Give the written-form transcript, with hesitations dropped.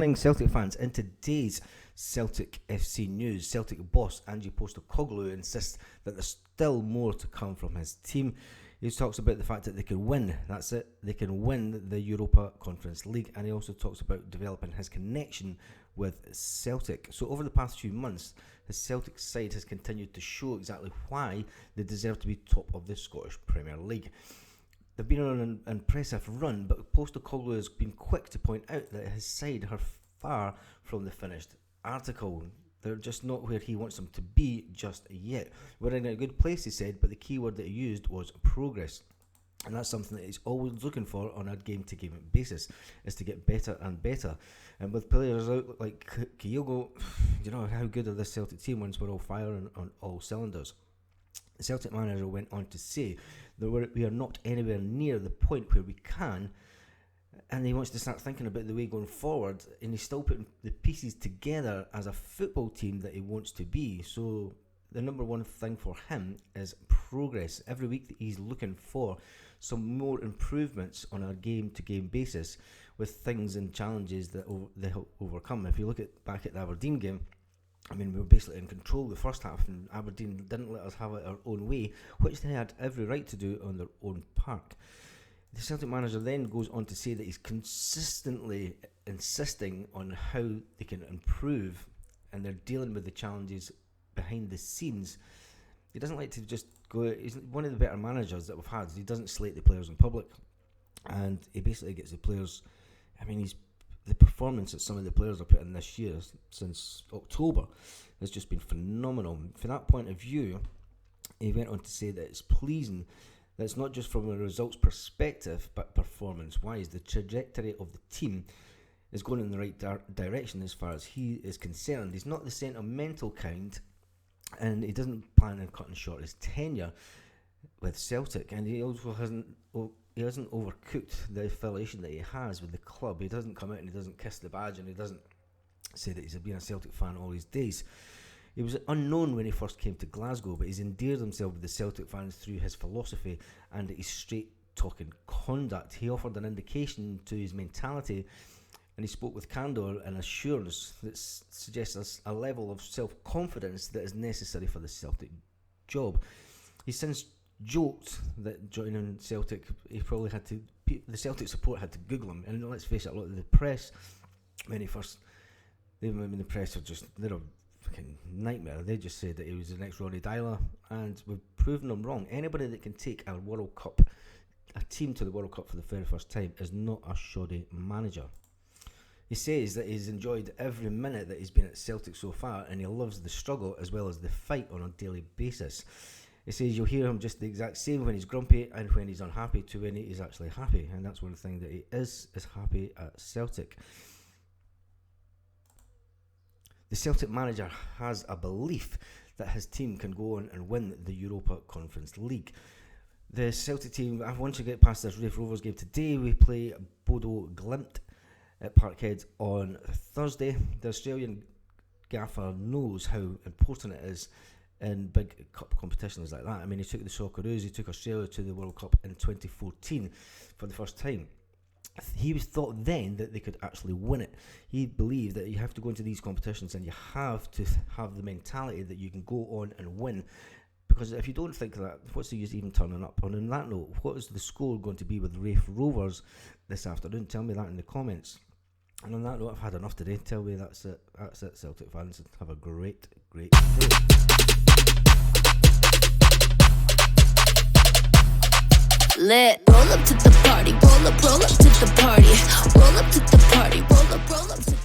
morning, Celtic fans. In today's Celtic FC news, Celtic boss Ange Postecoglou insists that there's still more to come from his team. He talks about the fact that they can win, that's it, they can win the Europa Conference League, and he also talks about developing his connection with Celtic. So over the past few months, the Celtic side has continued to show exactly why they deserve to be top of the Scottish Premier League. They've been on an impressive run, but Postecoglou has been quick to point out that his side are far from the finished article. They're just not where he wants them to be just yet. We're in a good place, he said, but the key word that he used was progress. And that's something that he's always looking for on a game-to-game basis, is to get better and better. And with players out like Kyogo, you know, how good are this Celtic team once we're all firing on all cylinders? The Celtic manager went on to say that we are not anywhere near the point where we can, and he wants to start thinking about the way going forward, and he's still putting the pieces together as a football team that he wants to be. So the number one thing for him is progress. Every week he's looking for some more improvements on a game-to-game basis with things and challenges that they help overcome. If you look back at the Aberdeen game, I mean, we were basically in control the first half, and Aberdeen didn't let us have it our own way, which they had every right to do on their own park. The Celtic manager then goes on to say that he's consistently insisting on how they can improve, and they're dealing with the challenges behind the scenes. He doesn't like to just go. He's one of the better managers that we've had. He doesn't slate the players in public, and he basically gets the players. I mean, the performance that some of the players are putting this year since October has just been phenomenal. From that point of view, he went on to say that it's pleasing that it's not just from a results perspective, but performance-wise. The trajectory of the team is going in the right direction as far as he is concerned. He's not the sentimental kind, and he doesn't plan on cutting short his tenure with Celtic, and he also hasn't overcooked the affiliation that he has with the club. He doesn't come out and he doesn't kiss the badge, and he doesn't say that he's been a Celtic fan all his days. He was unknown when he first came to Glasgow, but he's endeared himself with the Celtic fans through his philosophy and his straight-talking conduct. He offered an indication to his mentality, and he spoke with candour and assurance that suggests a level of self-confidence that is necessary for the Celtic job. He's since joked that joining Celtic, the Celtic support had to Google him, and let's face it, a lot of the press, when the press are just, they're a fucking nightmare. They just said that he was the next Ronnie Dyler, and we've proven them wrong. Anybody that can take a team to the World Cup for the very first time is not a shoddy manager. He says that he's enjoyed every minute that he's been at Celtic so far, and he loves the struggle as well as the fight on a daily basis. He says you'll hear him just the exact same when he's grumpy and when he's unhappy to when he's actually happy, and that's one thing that he is happy at Celtic. The Celtic manager has a belief that his team can go on and win the Europa Conference League. The Celtic team, once you get past this Raith Rovers game today, we play Bodo Glimt at Parkhead on Thursday. The Australian gaffer knows how important it is in big cup competitions like that. I mean, he took the Socceroos, he took Australia to the World Cup in 2014 for the first time. He thought then that they could actually win it. He believed that you have to go into these competitions and you have to have the mentality that you can go on and win. Because if you don't think that, what's the use even turning up? And on that note, what is the score going to be with Raith Rovers this afternoon? Tell me that in the comments. And on that note, I've had enough today. Tell me that's it. That's it, Celtic fans. Have a great day. Lit. Roll up to the party, roll up to the party, roll up to the party, roll up to